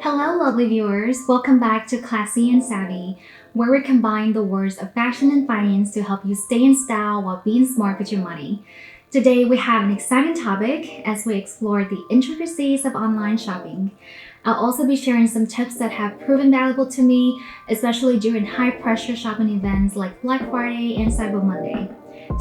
Hello, lovely viewers. Welcome back to Classy and Savvy, where we combine the words of fashion and finance to help you stay in style while being smart with your money. Today, we have an exciting topic as we explore the intricacies of online shopping. I'll also be sharing some tips that have proven valuable to me, especially during high pressure shopping events like Black Friday and Cyber Monday.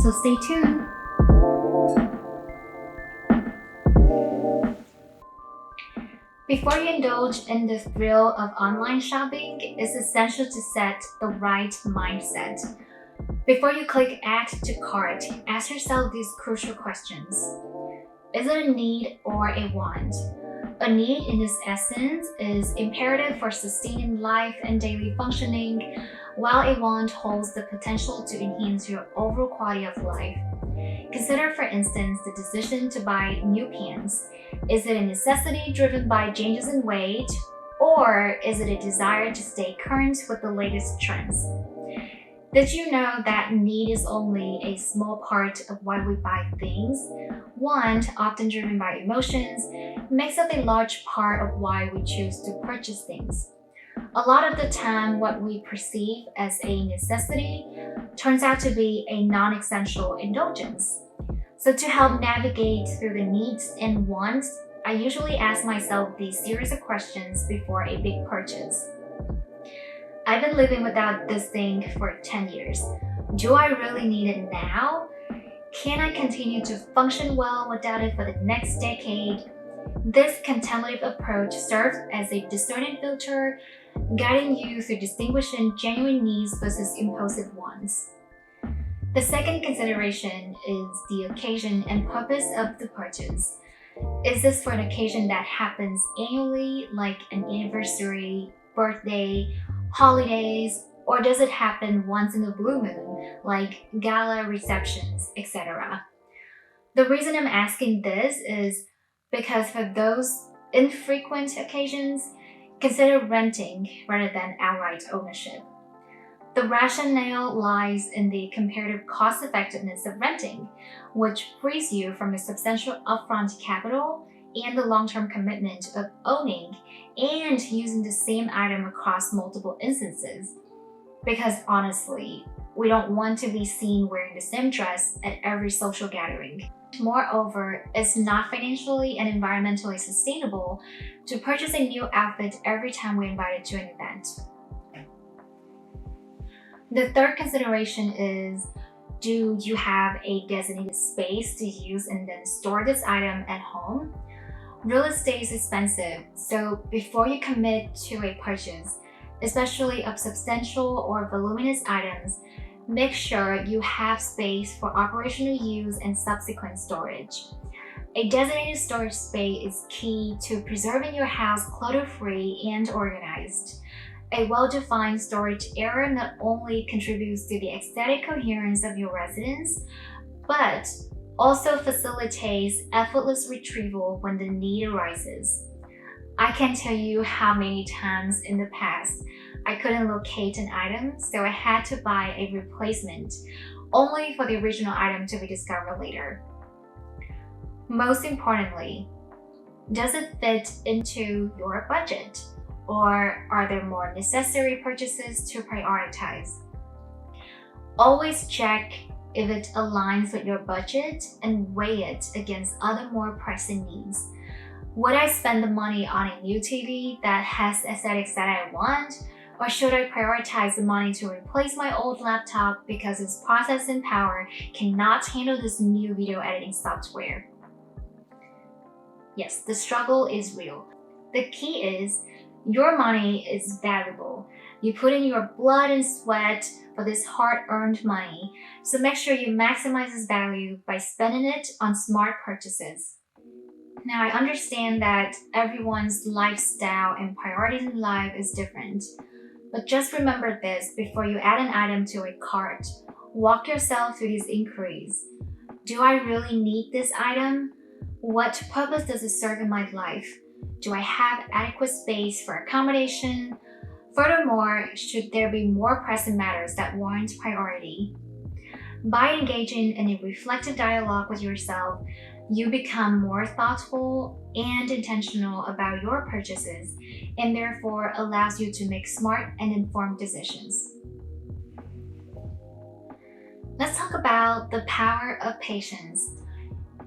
So stay tuned. Before you indulge in the thrill of online shopping, it's essential to set the right mindset. Before you click Add to Cart, ask yourself these crucial questions. Is it a need or a want? A need in its essence is imperative for sustaining life and daily functioning, while a want holds the potential to enhance your overall quality of life. Consider, for instance, the decision to buy new pants. Is it a necessity driven by changes in weight, or is it a desire to stay current with the latest trends? Did you know that need is only a small part of why we buy things? Want, often driven by emotions, makes up a large part of why we choose to purchase things. A lot of the time, what we perceive as a necessity turns out to be a non-essential indulgence. So to help navigate through the needs and wants, I usually ask myself these series of questions before a big purchase. I've been living without this thing for 10 years. Do I really need it now? Can I continue to function well without it for the next decade? This contemplative approach serves as a discerning filter, guiding you through distinguishing genuine needs versus impulsive ones. The second consideration is the occasion and purpose of the purchase. Is this for an occasion that happens annually, like an anniversary, birthday, holidays, or does it happen once in a blue moon, like gala receptions, etc.? The reason I'm asking this is because for those infrequent occasions, consider renting rather than outright ownership. The rationale lies in the comparative cost effectiveness of renting, which frees you from a substantial upfront capital and the long-term commitment of owning and using the same item across multiple instances. Because honestly, we don't want to be seen wearing the same dress at every social gathering. Moreover, it's not financially and environmentally sustainable to purchase a new outfit every time we're invited to an event. The third consideration is, do you have a designated space to use and then store this item at home? Real estate is expensive, so before you commit to a purchase, especially of substantial or voluminous items, make sure you have space for operational use and subsequent storage. A designated storage space is key to preserving your house clutter-free and organized. A well-defined storage area not only contributes to the aesthetic coherence of your residence, but also facilitates effortless retrieval when the need arises. I can't tell you how many times in the past I couldn't locate an item, so I had to buy a replacement, only for the original item to be discovered later. Most importantly, does it fit into your budget? Or are there more necessary purchases to prioritize? Always check if it aligns with your budget and weigh it against other more pressing needs. Would I spend the money on a new TV that has the aesthetics that I want? Or should I prioritize the money to replace my old laptop because its processing power cannot handle this new video editing software? Yes, the struggle is real. The key is, your money is valuable. You put in your blood and sweat for this hard-earned money, so make sure you maximize its value by spending it on smart purchases. Now, I understand that everyone's lifestyle and priorities in life is different, but just remember this before you add an item to a cart. Walk yourself through these inquiries. Do I really need this item? What purpose does it serve in my life? Do I have adequate space for accommodation? Furthermore, should there be more pressing matters that warrant priority? By engaging in a reflective dialogue with yourself, You become more thoughtful and intentional about your purchases, and therefore allows you to make smart and informed decisions. Let's talk about the power of patience.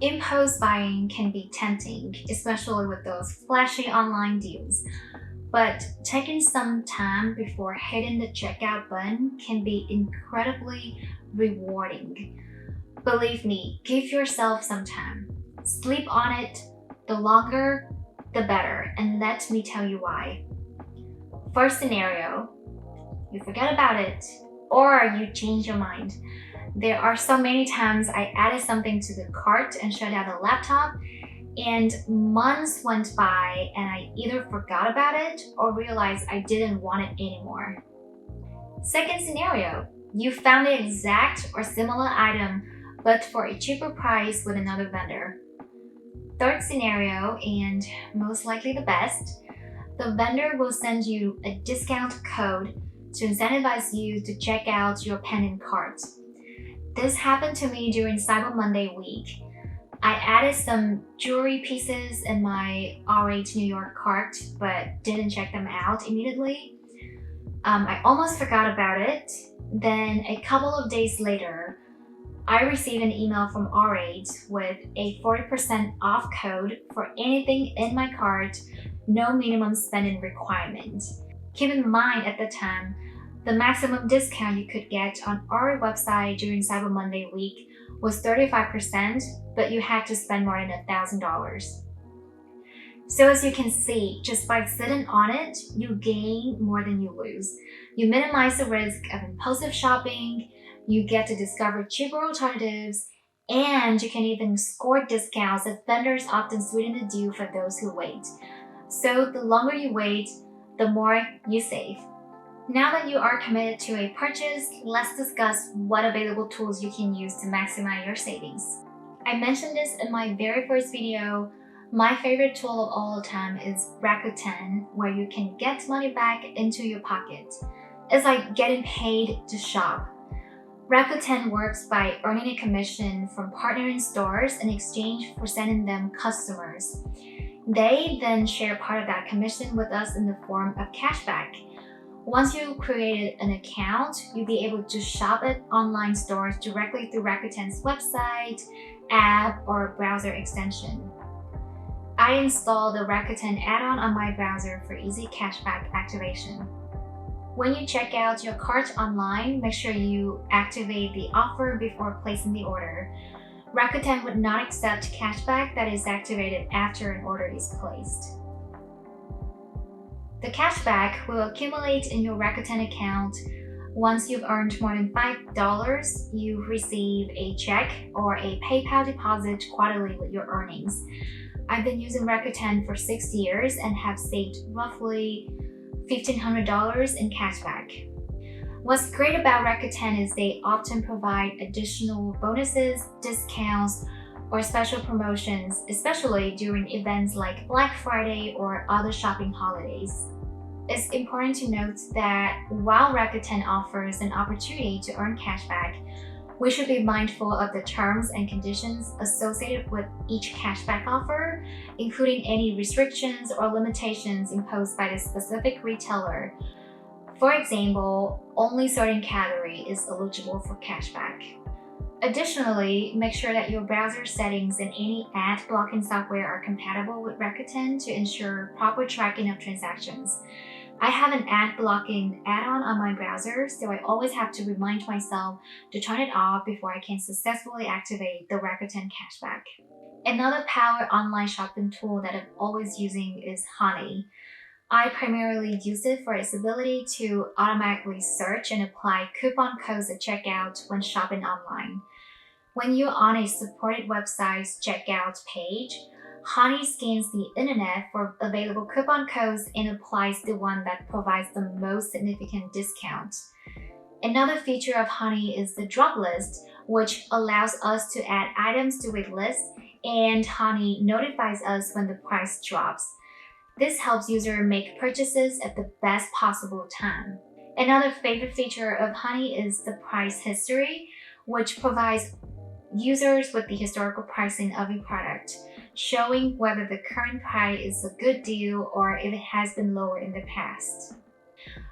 Impulse buying can be tempting, especially with those flashy online deals. But taking some time before hitting the checkout button can be incredibly rewarding. Believe me, give yourself some time. Sleep on it. The longer, the better. And let me tell you why. First scenario, you forget about it or you change your mind. There are so many times I added something to the cart and shut down the laptop, and months went by and I either forgot about it or realized I didn't want it anymore. Second scenario, you found the exact or similar item but for a cheaper price with another vendor. Third scenario, and most likely the best, the vendor will send you a discount code to incentivize you to check out your pending cart. This happened to me during Cyber Monday week. I added some jewelry pieces in my RH New York cart, but didn't check them out immediately. I almost forgot about it. Then a couple of days later, I received an email from RH with a 40% off code for anything in my cart, no minimum spending requirement. Keep in mind at the time, the maximum discount you could get on our website during Cyber Monday week was 35%, but you had to spend more than $1,000. So as you can see, just by sitting on it, you gain more than you lose. You minimize the risk of impulsive shopping, you get to discover cheaper alternatives, and you can even score discounts that vendors often sweeten the deal for those who wait. So the longer you wait, the more you save. Now that you are committed to a purchase, let's discuss what available tools you can use to maximize your savings. I mentioned this in my very first video. My favorite tool of all time is Rakuten, where you can get money back into your pocket. It's like getting paid to shop. Rakuten works by earning a commission from partnering stores in exchange for sending them customers. They then share part of that commission with us in the form of cashback. Once you've created an account, you'll be able to shop at online stores directly through Rakuten's website, app, or browser extension. I installed the Rakuten add-on on my browser for easy cashback activation. When you check out your cart online, make sure you activate the offer before placing the order. Rakuten would not accept cashback that is activated after an order is placed. The cashback will accumulate in your Rakuten account. Once you've earned more than $5, you receive a check or a PayPal deposit quarterly with your earnings. I've been using Rakuten for 6 years and have saved roughly $1,500 in cashback. What's great about Rakuten is they often provide additional bonuses, discounts, or special promotions, especially during events like Black Friday or other shopping holidays. It's important to note that while Rakuten offers an opportunity to earn cashback, we should be mindful of the terms and conditions associated with each cashback offer, including any restrictions or limitations imposed by the specific retailer. For example, only certain category is eligible for cashback. Additionally, make sure that your browser settings and any ad blocking software are compatible with Rakuten to ensure proper tracking of transactions. I have an ad blocking add-on on my browser, so I always have to remind myself to turn it off before I can successfully activate the Rakuten cashback. Another power online shopping tool that I'm always using is Honey. I primarily use it for its ability to automatically search and apply coupon codes at checkout when shopping online. When you're on a supported website's checkout page, Honey scans the internet for available coupon codes and applies the one that provides the most significant discount. Another feature of Honey is the drop list, which allows us to add items to a list, and Honey notifies us when the price drops. This helps users make purchases at the best possible time. Another favorite feature of Honey is the price history, which provides users with the historical pricing of a product, showing whether the current price is a good deal or if it has been lower in the past.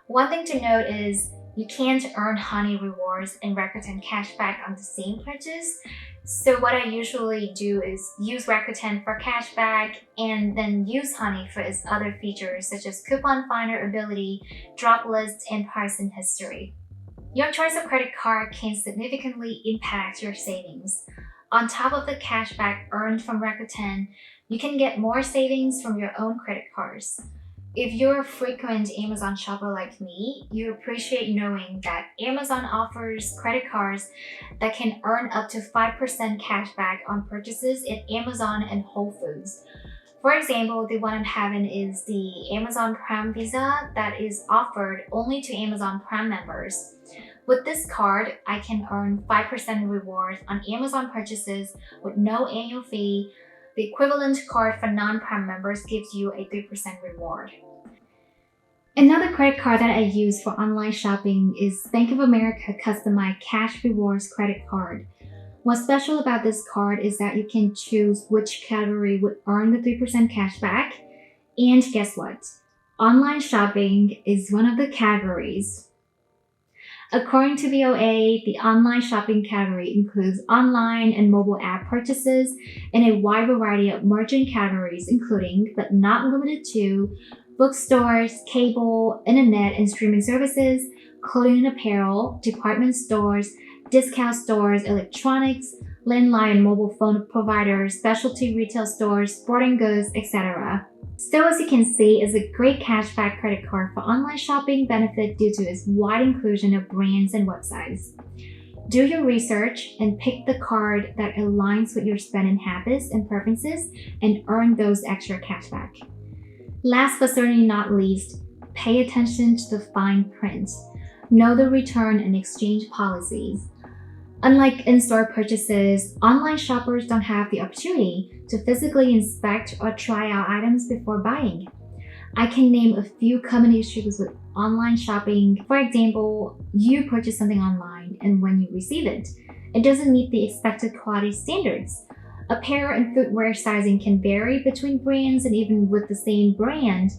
One thing to note is you can't earn Honey rewards and Rakuten cashback on the same purchase. So what I usually do is use Rakuten for cashback and then use Honey for its other features such as coupon finder ability, drop lists, and pricing history. Your choice of credit card can significantly impact your savings. On top of the cashback earned from Rakuten, you can get more savings from your own credit cards. If you're a frequent Amazon shopper like me, you appreciate knowing that Amazon offers credit cards that can earn up to 5% cashback on purchases at Amazon and Whole Foods. For example, the one I'm having is the Amazon Prime Visa that is offered only to Amazon Prime members. With this card, I can earn 5% rewards on Amazon purchases with no annual fee. The equivalent card for non-Prime members gives you a 3% reward. Another credit card that I use for online shopping is Bank of America Customized Cash Rewards Credit Card. What's special about this card is that you can choose which category would earn the 3% cashback. And guess what? Online shopping is one of the categories. According to VOA, the online shopping category includes online and mobile app purchases and a wide variety of merchant categories, including, but not limited to, bookstores, cable, internet and streaming services, clothing and apparel, department stores, discount stores, electronics, landline and mobile phone providers, specialty retail stores, sporting goods, etc. So as you can see, it's a great cashback credit card for online shopping benefit due to its wide inclusion of brands and websites. Do your research and pick the card that aligns with your spending habits and preferences and earn those extra cashback. Last but certainly not least, pay attention to the fine print. Know the return and exchange policies. Unlike in-store purchases, online shoppers don't have the opportunity to physically inspect or try out items before buying. I can name a few common issues with online shopping. For example, you purchase something online and when you receive it, it doesn't meet the expected quality standards. Apparel and footwear sizing can vary between brands and even with the same brand.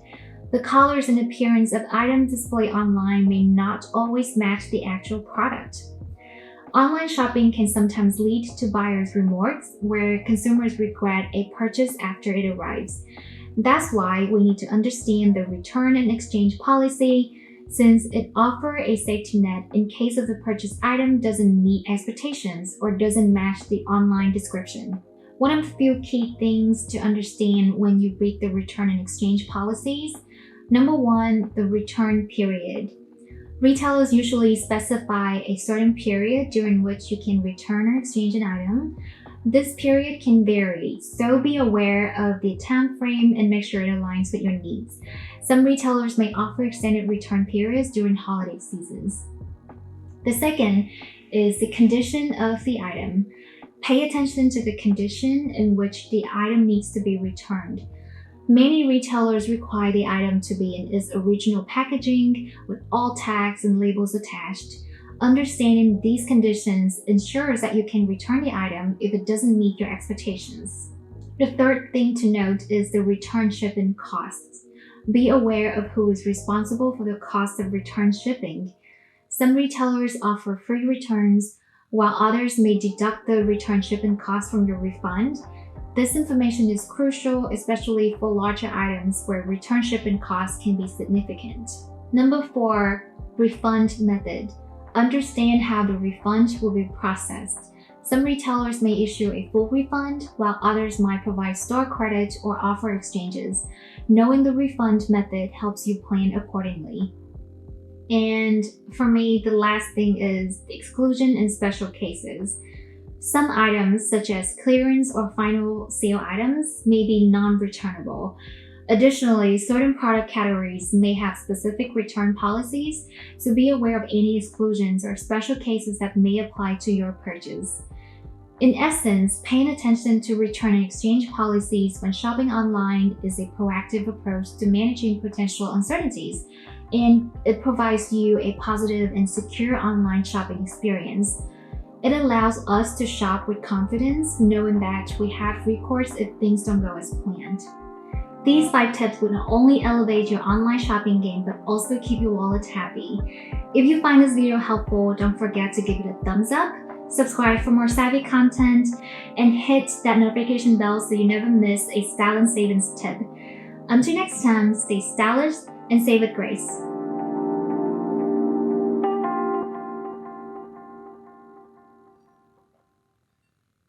The colors and appearance of items displayed online may not always match the actual product. Online shopping can sometimes lead to buyer's remorse, where consumers regret a purchase after it arrives. That's why we need to understand the return and exchange policy, since it offers a safety net in case of the purchased item doesn't meet expectations or doesn't match the online description. One of the few key things to understand when you read the return and exchange policies: number one, the return period. Retailers usually specify a certain period during which you can return or exchange an item. This period can vary, so be aware of the time frame and make sure it aligns with your needs. Some retailers may offer extended return periods during holiday seasons. The second is the condition of the item. Pay attention to the condition in which the item needs to be returned. Many retailers require the item to be in its original packaging with all tags and labels attached. Understanding these conditions ensures that you can return the item if it doesn't meet your expectations. The third thing to note is the return shipping costs. Be aware of who is responsible for the cost of return shipping. Some retailers offer free returns, while others may deduct the return shipping cost from your refund. This information is crucial, especially for larger items where return shipping costs can be significant. Number 4, refund method. Understand how the refund will be processed. Some retailers may issue a full refund, while others might provide store credit or offer exchanges. Knowing the refund method helps you plan accordingly. And for me, the last thing is the exclusion in special cases. Some items, such as clearance or final sale items, may be non-returnable. Additionally, certain product categories may have specific return policies, so be aware of any exclusions or special cases that may apply to your purchase. In essence, paying attention to return and exchange policies when shopping online is a proactive approach to managing potential uncertainties, and it provides you a positive and secure online shopping experience. It allows us to shop with confidence, knowing that we have recourse if things don't go as planned. These 5 tips will not only elevate your online shopping game, but also keep your wallet happy. If you find this video helpful, don't forget to give it a thumbs up, subscribe for more savvy content, and hit that notification bell so you never miss a style and savings tip. Until next time, stay stylish and save with grace.